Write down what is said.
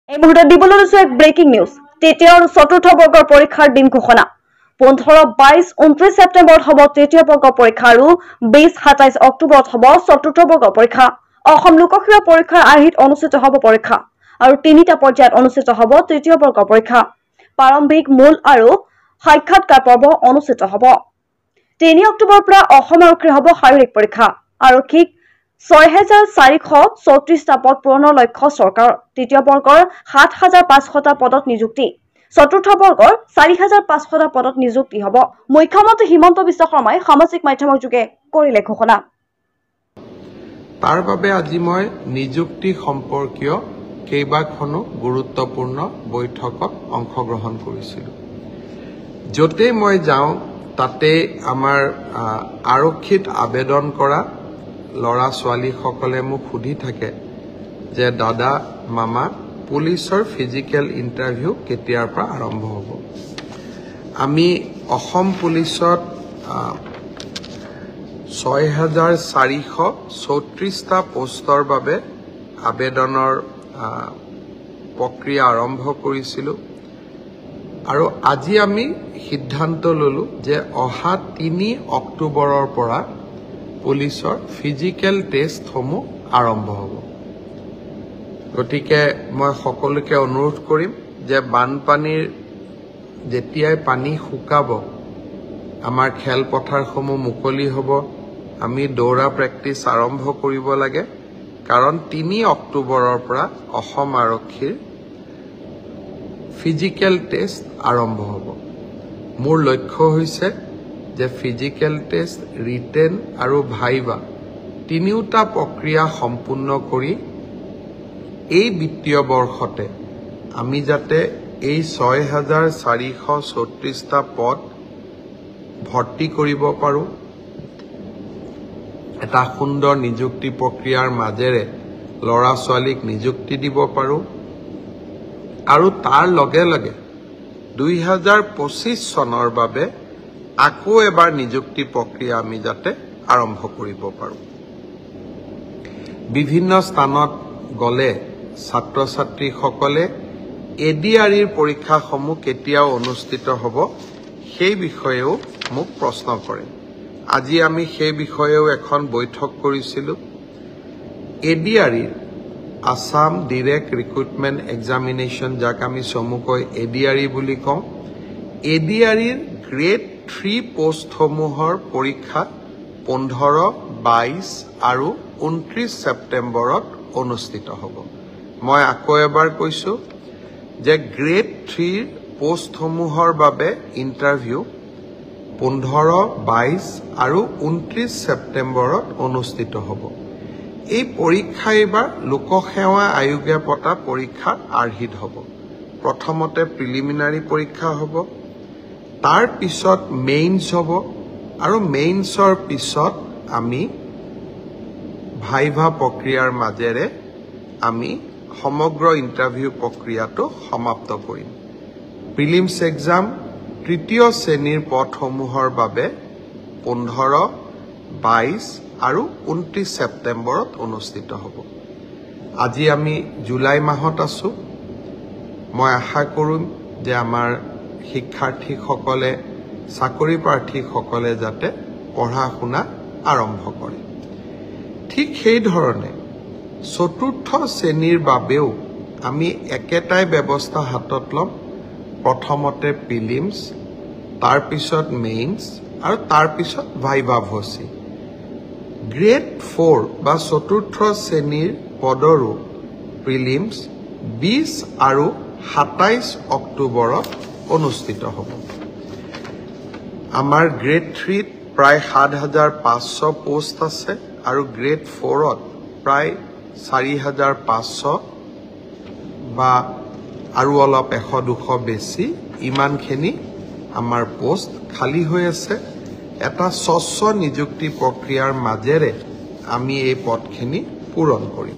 এই মুহূৰ্তত দিবলৈ লৈছো এক ব্ৰেকিং নিউজ। তৃতীয় আৰু চতুৰ্থ বৰ্গৰ পৰীক্ষাৰ দিন ঘোষণা। 15, 22, 29 ছেপ্টেম্বৰত হ'ব তৃতীয় বৰ্গৰ পৰীক্ষা আৰু 20, 27 অক্টোবৰত হ'ব চতুৰ্থ বৰ্গৰ পৰীক্ষা। অসম লোকসেৱা পৰীক্ষাৰ আৰ্হিত অনুষ্ঠিত হ'ব পৰীক্ষা আৰু তিনিটা পৰ্যায়ত অনুষ্ঠিত হ'ব তৃতীয় বৰ্গৰ পৰীক্ষা। প্ৰাৰম্ভিক, মূল আৰু সাক্ষাৎকাৰ পৰ্ব অনুষ্ঠিত হ'ব। 3 অক্টোবৰৰ পৰা অসম আৰক্ষীৰ হ'ব শাৰীৰিক পৰীক্ষা। আৰক্ষীক 6434টা পদ পূৰণৰ লক্ষ্য চৰকাৰৰ। তৃতীয় বৰ্গৰ 7500টা পদত নিযুক্তি, চতুৰ্থ বৰ্গৰ 4500টা পদত নিযুক্তি হ'ব। মুখ্যমন্ত্ৰী হিমন্ত বিশ্ব শৰ্মাই সামাজিক মাধ্যমৰ যোগে কৰিলে ঘোষণা। তাৰ বাবে আজি মই নিযুক্তি সম্পৰ্কীয় কেইবাখনো গুৰুত্বপূৰ্ণ বৈঠকত অংশগ্ৰহণ কৰিছিলোঁ। য'তে মই যাওঁ তাতে আমাৰ আৰক্ষীত আবেদন কৰা ল'ৰা ছোৱালীসকলে মোক সুধি থাকে যে দাদা, মামা, পুলিচৰ ফিজিকেল ইণ্টাৰভিউ কেতিয়াৰ পৰা আৰম্ভ হ'ব। আমি অসম পুলিচত 6434টা পোষ্টৰ বাবে আবেদনৰ প্ৰক্ৰিয়া আৰম্ভ কৰিছিলোঁ আৰু আজি আমি সিদ্ধান্ত ললো যে অহা 3 অক্টোবৰৰ পৰা পুলিচৰ ফিজিকেল টেষ্টসমূহ আৰম্ভ হ'ব। গতিকে মই সকলোকে অনুৰোধ কৰিম যে বানপানীৰ যেতিয়াই পানী শুকাব, আমাৰ খেলপথাৰসমূহ মুকলি হ'ব, আমি দৌৰা প্ৰেক্টিচ আৰম্ভ কৰিব লাগে। কাৰণ 3 অক্টোবৰৰ পৰা অসম আৰক্ষীৰ ফিজিকেল টেষ্ট আৰম্ভ হ'ব। মোৰ লক্ষ্য হৈছে যে ফিজিকেল টেষ্ট, ৰিটেন আৰু ভাইভা তিনিওটা প্ৰক্ৰিয়া সম্পূৰ্ণ কৰি এই বিত্তীয় বৰ্ষতে আমি যাতে এই 6434টা পদ ভৰ্তি কৰিব পাৰোঁ, এটা সুন্দৰ নিযুক্তি প্ৰক্ৰিয়াৰ মাজেৰে ল'ৰা ছোৱালীক নিযুক্তি দিব পাৰোঁ আৰু তাৰ লগে লগে 2025 চনৰ বাবে আকৌ এবাৰ নিযুক্তি প্ৰক্ৰিয়া আমি যাতে আৰম্ভ কৰিব পাৰোঁ। বিভিন্ন স্থানত গ'লে ছাত্ৰ ছাত্ৰীসকলে এডিআৰইৰ পৰীক্ষাসমূহ কেতিয়া অনুষ্ঠিত হ'ব সেই বিষয়েও মোক প্ৰশ্ন কৰে। আজি আমি সেই বিষয়েও এখন বৈঠক কৰিছিলোঁ। এডিআৰইৰ আসাম ডিৰেক্ট ৰিক্ৰুটমেণ্ট এক্সামিনেশ্যন, যাক আমি চমুকৈ এডিআৰই বুলি কওঁ, এডিআৰইৰ গ্ৰেড 3 পোষ্টসমূহৰ পৰীক্ষা 15, 22 আৰু 29 ছেপ্টেম্বৰত অনুষ্ঠিত হ'ব। মই আকৌ এবাৰ কৈছোঁ যে গ্ৰেড 3 পোষ্টসমূহৰ বাবে ইণ্টাৰভিউ 15, 22 আৰু 29 ছেপ্টেম্বৰত অনুষ্ঠিত হ'ব। এই পৰীক্ষা এইবাৰ লোকসেৱা আয়োগে পতা পৰীক্ষাৰ আৰ্হিত হ'ব। প্ৰথমতে প্ৰিলিমিনাৰী পৰীক্ষা হ'ব, তাৰ পিছত মেইনছ হ'ব আৰু মেইনছৰ পিছত আমি ভাইভা প্ৰক্ৰিয়াৰ মাজেৰে আমি সমগ্ৰ ইণ্টাৰভিউ প্ৰক্ৰিয়াটো সমাপ্ত কৰিম। প্ৰিলিমছ এক্সাম তৃতীয় শ্ৰেণীৰ পদসমূহৰ বাবে 15, 22 আৰু 29 ছেপ্টেম্বৰত অনুষ্ঠিত হ'ব। আজি আমি জুলাই মাহত আছোঁ। মই আশা কৰিম যে আমাৰ শিক্ষাৰ্থীসকলে, চাকৰি প্ৰাৰ্থীসকলে যাতে পঢ়া শুনা আৰম্ভ কৰে। ঠিক সেইধৰণে চতুৰ্থ শ্ৰেণীৰ বাবেও আমি একেটাই ব্যৱস্থা হাতত ল'ম। প্ৰথমতে প্ৰিলিমছ, তাৰপিছত মেইনছ আৰু তাৰপিছত ভাইভা ভচি। গ্ৰেড 4 বা চতুৰ্থ শ্ৰেণীৰ পদৰো প্ৰিলিমছ 20 আৰু 27 অক্টোবৰত অনুষ্ঠিত হ'ব। আমাৰ গ্ৰেড 3ত প্ৰায় 7500 পোষ্ট আছে আৰু গ্ৰেড 4ত প্ৰায় 4500 বা আৰু অলপ 100-200 বেছি, ইমানখিনি আমাৰ পোষ্ট খালী হৈ আছে। এটা স্বচ্ছ নিযুক্তি প্ৰক্ৰিয়াৰ মাজেৰে আমি এই পদখিনি পূৰণ কৰিম।